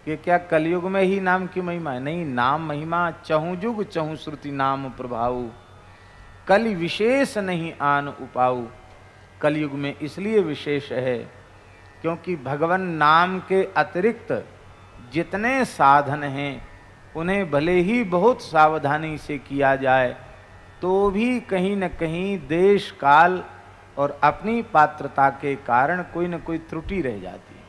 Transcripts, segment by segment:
कि क्या कलयुग में ही नाम की महिमा है? नहीं, नाम महिमा चहु जुग चहु श्रुति नाम प्रभाऊ, कलि विशेष नहीं आन उपाऊ। कलयुग में इसलिए विशेष है क्योंकि भगवान नाम के अतिरिक्त जितने साधन हैं उन्हें भले ही बहुत सावधानी से किया जाए तो भी कहीं न कहीं देश काल और अपनी पात्रता के कारण कोई न कोई त्रुटि रह जाती है।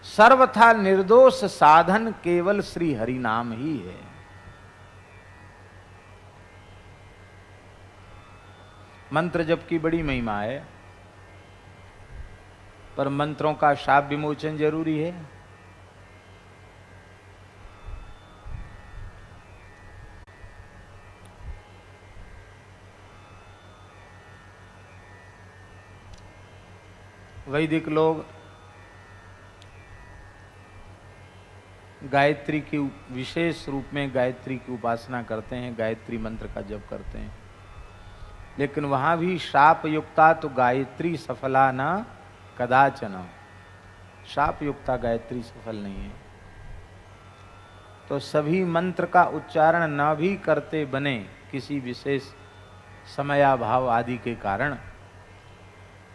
सर्वथा निर्दोष साधन केवल श्री हरि नाम ही है। मंत्र जप की बड़ी महिमा है, पर मंत्रों का शाप विमोचन जरूरी है। वैदिक लोग गायत्री की विशेष रूप में गायत्री की उपासना करते हैं, गायत्री मंत्र का जप करते हैं, लेकिन वहां भी शाप युक्ता तो गायत्री सफला न कदाचन, शाप युक्ता गायत्री सफल नहीं है। तो सभी मंत्र का उच्चारण न भी करते बने किसी विशेष समयाभाव आदि के कारण,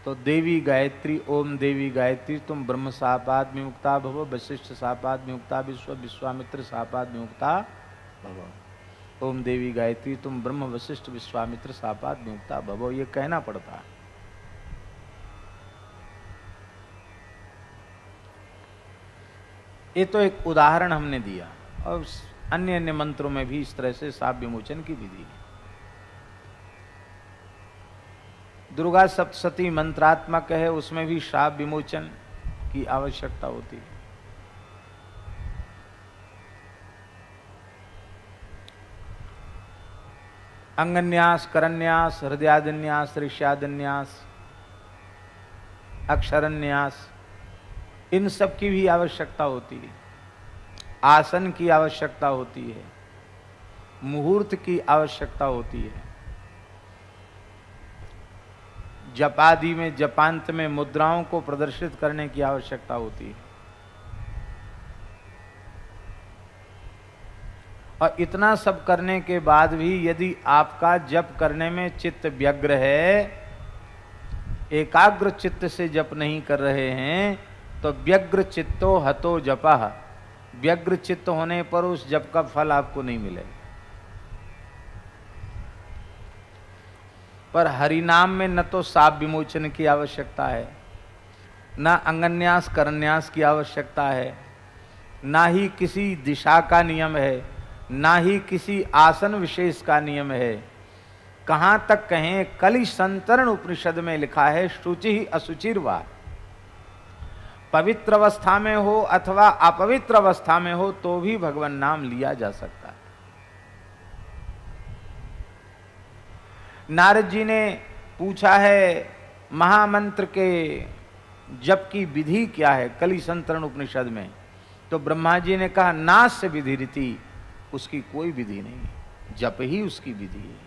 तो देवी गायत्री, ओम देवी गायत्री तुम ब्रह्म सापाद विमुक्ता भव, वशिष्ठ सापाद विमुक्ता विश्वामित्र सापाद विमुक्ता भव। ओम देवी गायत्री तुम ब्रह्म वशिष्ठ विश्वामित्र सापाद विमुक्ता भव, ये कहना पड़ता है। ये तो एक उदाहरण हमने दिया, और अन्य अन्य मंत्रों में भी इस तरह से शाप विमोचन की विधि है। दुर्गा सप्तशती मंत्रात्मक है, उसमें भी शाप विमोचन की आवश्यकता होती है। अंगन्यास, करन्यास, हृदयादन्यास, ऋष्यादन्यास, अक्षरन्यास, इन सब की भी आवश्यकता होती है। आसन की आवश्यकता होती है, मुहूर्त की आवश्यकता होती है, जपादि में जपांत में मुद्राओं को प्रदर्शित करने की आवश्यकता होती है। और इतना सब करने के बाद भी यदि आपका जप करने में चित्त व्यग्र है, एकाग्र चित्त से जप नहीं कर रहे हैं, तो व्यग्र चित्तो हतो जपः, व्यग्र चित्त होने पर उस जप का फल आपको नहीं मिलेगा। पर हरिनाम में न तो शाप विमोचन की आवश्यकता है, न अंगन्यास करन्यास की आवश्यकता है, ना ही किसी दिशा का नियम है, ना ही किसी आसन विशेष का नियम है। कहां तक कहें, कलि संतरण उपनिषद में लिखा है, शुचि ही असुचिर्वा, पवित्र अवस्था में हो अथवा अपवित्र अवस्था में हो तो भी भगवान नाम लिया जा सकता है। नारद जी ने पूछा है महामंत्र के जप की विधि क्या है कलि संतरण उपनिषद में, तो ब्रह्मा जी ने कहा नास्य विधि रीति, उसकी कोई विधि नहीं, जप ही उसकी विधि है।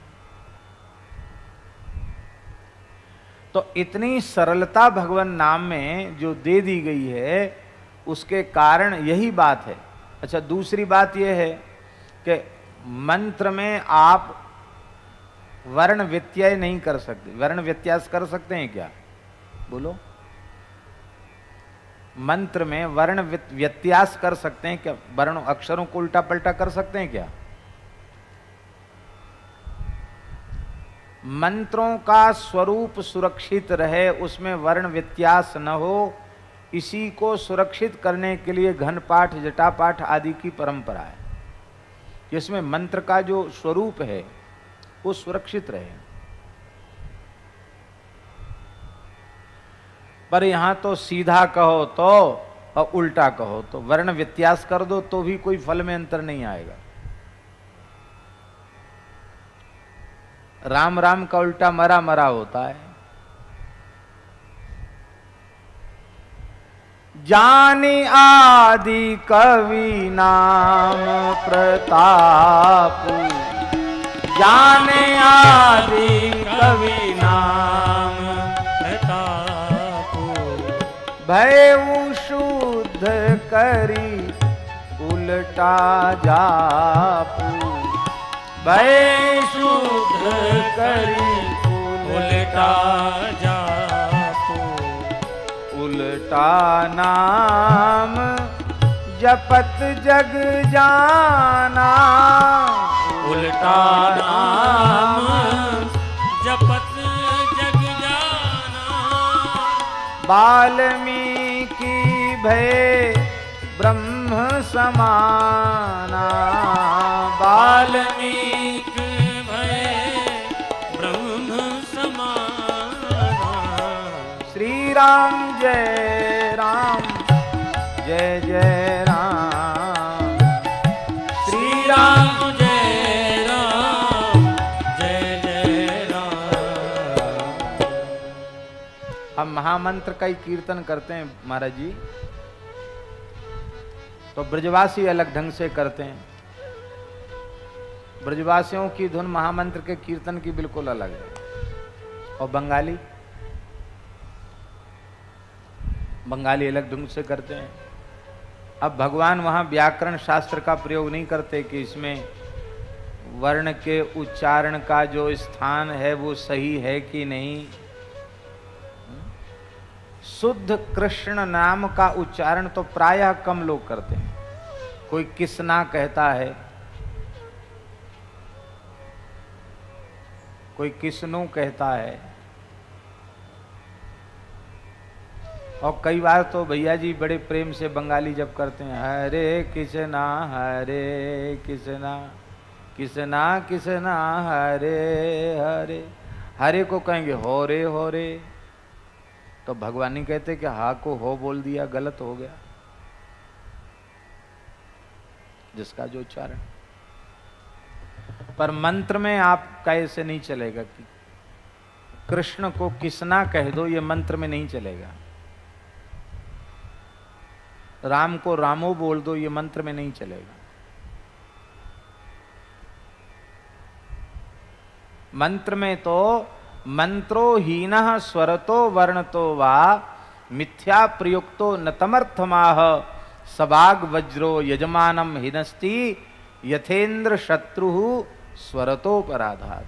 तो इतनी सरलता भगवान नाम में जो दे दी गई है, उसके कारण यही बात है। अच्छा, दूसरी बात यह है कि मंत्र में आप वर्ण व्यत्यय नहीं कर सकते। वर्ण व्यत्यास कर सकते हैं क्या? बोलो। मंत्र में वर्ण व्यत्यास कर सकते हैं क्या? वर्ण अक्षरों को उल्टा पलटा कर सकते हैं क्या? मंत्रों का स्वरूप सुरक्षित रहे, उसमें वर्ण व्यत्यास न हो, इसी को सुरक्षित करने के लिए घन पाठ, जटा पाठ आदि की परंपरा है, जिसमें मंत्र का जो स्वरूप है वो सुरक्षित रहे। पर यहां तो सीधा कहो तो और उल्टा कहो तो, वर्ण व्यत्यास कर दो तो भी कोई फल में अंतर नहीं आएगा। राम राम का उल्टा मरा मरा होता है। जानी आदि कवि नाम प्रताप, जाने आदि कवि नाम प्रताप, भयउ करी उल्टा जापू, भय शुद्ध करी उल्टा जापू, उल्टा नाम जपत जग जाना, उल्टा नाम जपत जग जाना, वाल्मीकि भय ब्रह्म समाना, वाल्मीकि भय ब्रह्म समाना, श्री राम जय राम जय जय राम, श्री राम जय राम जय जय राम। हम महामंत्र का ही कीर्तन करते हैं महाराज जी, तो ब्रजवासी अलग ढंग से करते हैं। ब्रजवासियों की धुन महामंत्र के कीर्तन की बिल्कुल अलग है। और बंगाली अलग ढंग से करते हैं। अब भगवान वहां व्याकरण शास्त्र का प्रयोग नहीं करते कि इसमें वर्ण के उच्चारण का जो स्थान है वो सही है कि नहीं। शुद्ध कृष्ण नाम का उच्चारण तो प्रायः कम लोग करते हैं। कोई किसना कहता है, कोई किसनु कहता है, और कई बार तो भैया जी बड़े प्रेम से बंगाली जब करते हैं, हरे कृष्णा कृष्णा कृष्णा कृष्णा हरे हरे, हरे को कहेंगे हो रे, तो भगवान नहीं कहते कि हा को हो बोल दिया, गलत हो गया जिसका जो उच्चारण। पर मंत्र में आपका ऐसे नहीं चलेगा कि कृष्ण को किसना कह दो, ये मंत्र में नहीं चलेगा। राम को रामो बोल दो, ये मंत्र में नहीं चलेगा। मंत्र में तो मंत्रो हीनः स्वरतो वर्णतो वा मिथ्या प्रयुक्तो नतमर्थमाह सबाग वज्रो यजमानम हिनस्ति यथेन्द्र शत्रु स्वरतोपराधात।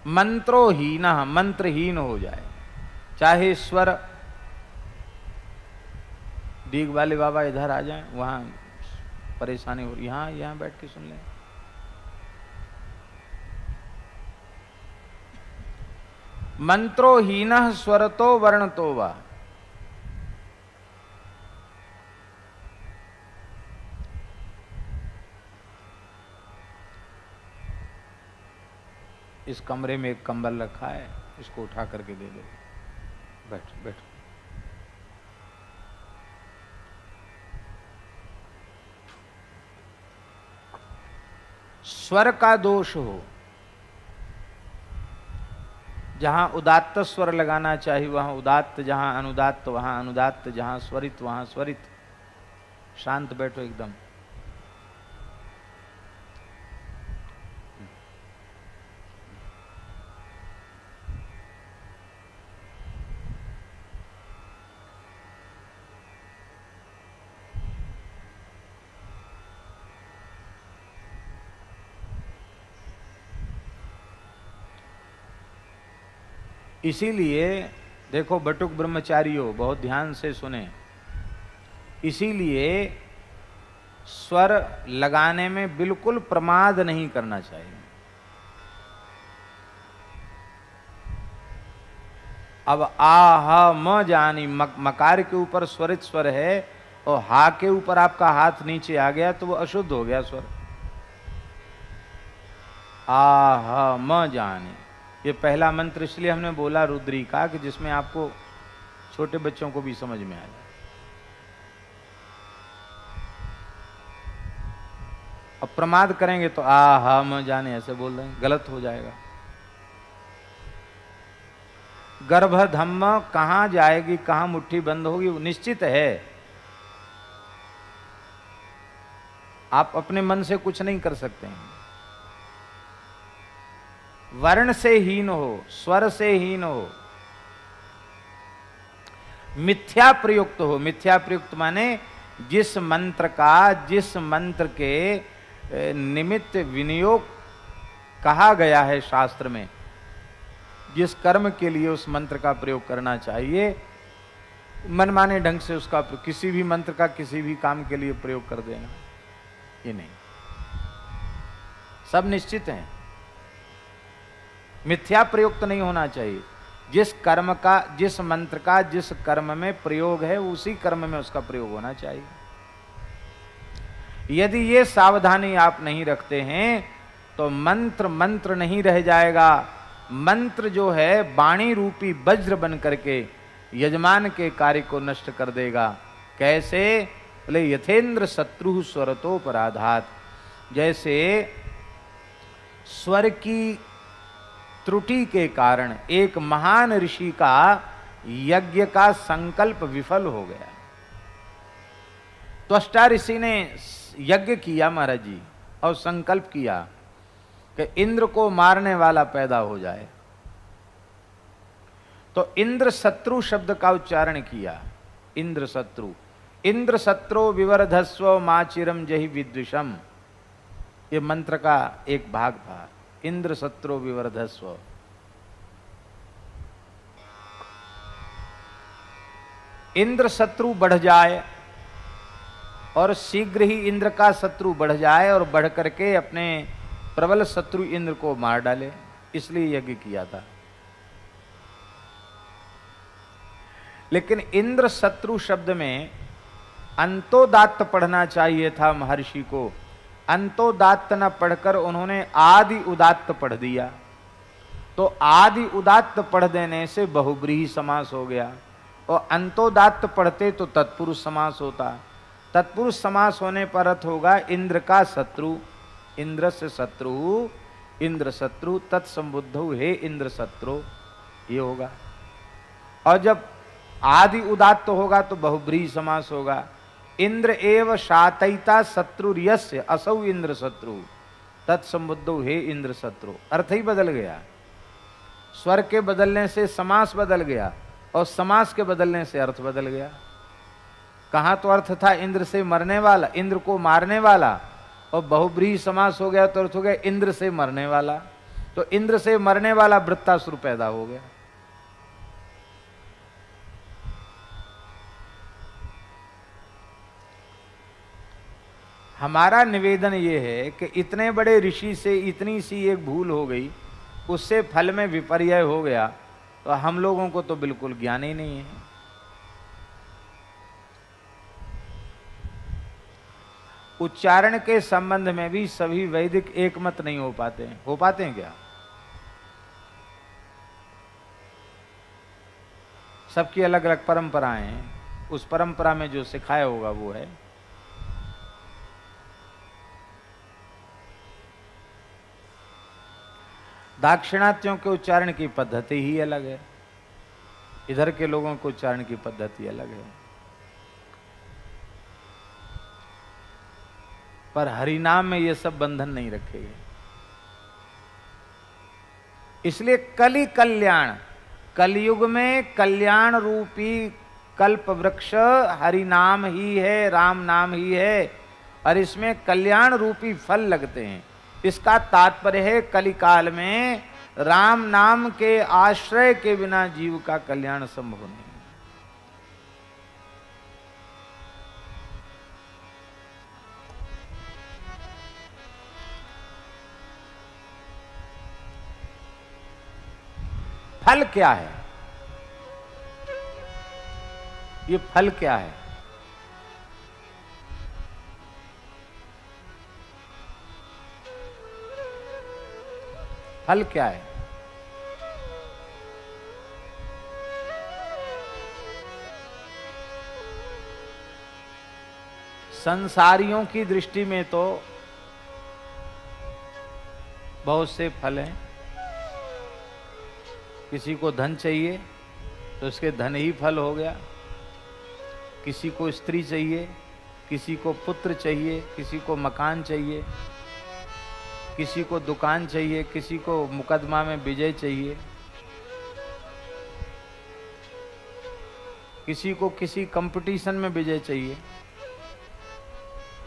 मंत्रोहीनः, मंत्रहीन हो जाए, चाहे स्वर। डीग वाले बाबा इधर आ जाएं, वहां परेशानी हो रही, यहां बैठ के सुन लें। मंत्रोहीनः स्वरतो वर्णतो वा, इस कमरे में एक कंबल रखा है, इसको उठा करके दे दो। बैठ। स्वर का दोष हो, जहां उदात्त स्वर लगाना चाहिए वहां उदात्त, जहां अनुदात्त वहां अनुदात्त, जहां स्वरित वहां स्वरित। शांत बैठो एकदम। इसीलिए देखो बटुक ब्रह्मचारियों, बहुत ध्यान से सुने। इसीलिए स्वर लगाने में बिल्कुल प्रमाद नहीं करना चाहिए। अब आ ह म जानी, मकार के ऊपर स्वरित स्वर है और हा के ऊपर आपका हाथ नीचे आ गया तो वो अशुद्ध हो गया स्वर। आ ह म जानी, ये पहला मंत्र इसलिए हमने बोला रुद्री का कि जिसमें आपको छोटे बच्चों को भी समझ में आ जाए। अब प्रमाद करेंगे तो आ हा म जाने ऐसे बोल रहे हैं, गलत हो जाएगा। गर्भ धम्म कहां जाएगी, कहां मुट्ठी बंद होगी, वो निश्चित है। आप अपने मन से कुछ नहीं कर सकते हैं। वर्ण से हीन हो, स्वर से हीन हो, मिथ्या प्रयुक्त हो। मिथ्या प्रयुक्त माने जिस मंत्र के निमित्त विनियोग कहा गया है शास्त्र में, जिस कर्म के लिए उस मंत्र का प्रयोग करना चाहिए, मनमाने ढंग से उसका किसी भी मंत्र का किसी भी काम के लिए प्रयोग कर देना, ये नहीं। सब निश्चित है, मिथ्या प्रयुक्त नहीं होना चाहिए। जिस कर्म का, जिस मंत्र का जिस कर्म में प्रयोग है, उसी कर्म में उसका प्रयोग होना चाहिए। यदि ये सावधानी आप नहीं रखते हैं तो मंत्र नहीं रह जाएगा। मंत्र जो है वाणी रूपी वज्र बन करके यजमान के कार्य को नष्ट कर देगा। कैसे? बोले यथेंद्र शत्रु स्वरतोपराधात, जैसे स्वर की त्रुटि के कारण एक महान ऋषि का यज्ञ का संकल्प विफल हो गया। त्वष्टा ऋषि ने यज्ञ किया महाराज जी, और संकल्प किया कि इंद्र को मारने वाला पैदा हो जाए, तो इंद्र शत्रु शब्द का उच्चारण किया। इंद्र शत्रु विवर्धस्व माचिरम जहि विद्विषम, ये मंत्र का एक भाग था। इंद्र शत्रु विवर्धस्व, इंद्र शत्रु बढ़ जाए और शीघ्र ही इंद्र का शत्रु बढ़ जाए और बढ़ करके अपने प्रबल शत्रु इंद्र को मार डाले, इसलिए यज्ञ किया था। लेकिन इंद्र शत्रु शब्द में अंतोदात्त पढ़ना चाहिए था महर्षि को। अंतोदात्त न पढ़कर उन्होंने आदि उदात्त पढ़ दिया, तो आदि उदात्त पढ़ देने से बहुब्रीहि समास हो गया, और अंतोदात्त पढ़ते तो तत्पुरुष समास होता। तत्पुरुष समास होने पर अर्थ होगा इंद्र का शत्रु, इंद्र से शत्रु, इंद्र शत्रु तत्संबुद्धौ हे इंद्र शत्रु, ये होगा। और जब आदि उदात्त होगा तो बहुब्रीहि समास होगा। इंद्र एव शातयिता शत्रुर्यस्य असौ इंद्र शत्रु तत्संबुद्धौ हे इंद्र शत्रु, अर्थ ही बदल गया। स्वर के बदलने से समास बदल गया, और समास के बदलने से अर्थ बदल गया। कहाँ तो अर्थ था इंद्र से मरने वाला, इंद्र को मारने वाला, और बहुब्रीहि समास हो गया तो अर्थ हो गया इंद्र से मरने वाला। तो इंद्र से मरने वाला वृत्तासुर पैदा हो गया। हमारा निवेदन ये है कि इतने बड़े ऋषि से इतनी सी एक भूल हो गई, उससे फल में विपर्यय हो गया, तो हम लोगों को तो बिल्कुल ज्ञान ही नहीं है। उच्चारण के संबंध में भी सभी वैदिक एकमत नहीं हो पाते हैं। हो पाते हैं क्या? सबकी अलग अलग परंपराएं हैं, उस परंपरा में जो सिखाया होगा वो है। दाक्षिणात्यों के उच्चारण की पद्धति ही अलग है, इधर के लोगों के उच्चारण की पद्धति अलग है। पर हरिनाम में ये सब बंधन नहीं रखे गए। इसलिए कल्याण, कलयुग में कल्याण रूपी कल्प वृक्ष हरिनाम ही है, राम नाम ही है, और इसमें कल्याण रूपी फल लगते हैं। इसका तात्पर्य है कलिकाल में राम नाम के आश्रय के बिना जीव का कल्याण संभव नहीं। फल क्या है? ये फल क्या है? फल क्या है? संसारियों की दृष्टि में तो बहुत से फल हैं। किसी को धन चाहिए तो उसके धन ही फल हो गया, किसी को स्त्री चाहिए, किसी को पुत्र चाहिए, किसी को मकान चाहिए, किसी को दुकान चाहिए, किसी को मुकदमा में विजय चाहिए। किसी को किसी कंपटीशन में विजय चाहिए,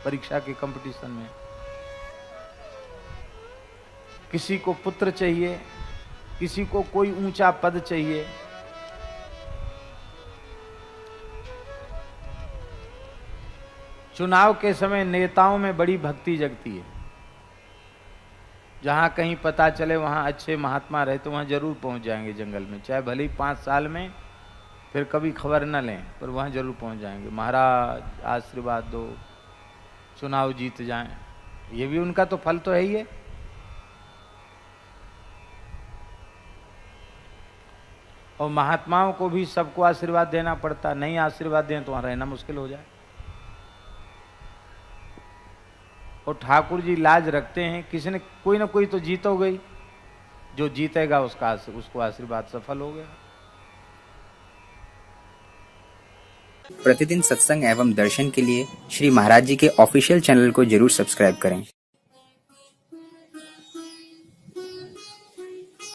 परीक्षा के कंपटीशन में, किसी को पुत्र चाहिए, किसी को कोई ऊंचा पद चाहिए। चुनाव के समय नेताओं में बड़ी भक्ति जगती है। जहां कहीं पता चले वहां अच्छे महात्मा रहे तो वहां जरूर पहुंच जाएंगे जंगल में, चाहे भले ही 5 साल में फिर कभी खबर न लें, पर वहां जरूर पहुंच जाएंगे। महाराज आशीर्वाद दो, चुनाव जीत जाएं, ये भी उनका तो फल तो है ही है। और महात्माओं को भी सबको आशीर्वाद देना पड़ता, नहीं आशीर्वाद दें तो वहां रहना मुश्किल हो जाए। और ठाकुर जी लाज रखते हैं, किसी ने कोई ना कोई तो जीत हो गई, जो जीतेगा उसको आशीर्वाद सफल हो गया। प्रतिदिन सत्संग एवं दर्शन के लिए श्री महाराज जी के ऑफिशियल चैनल को जरूर सब्सक्राइब करें।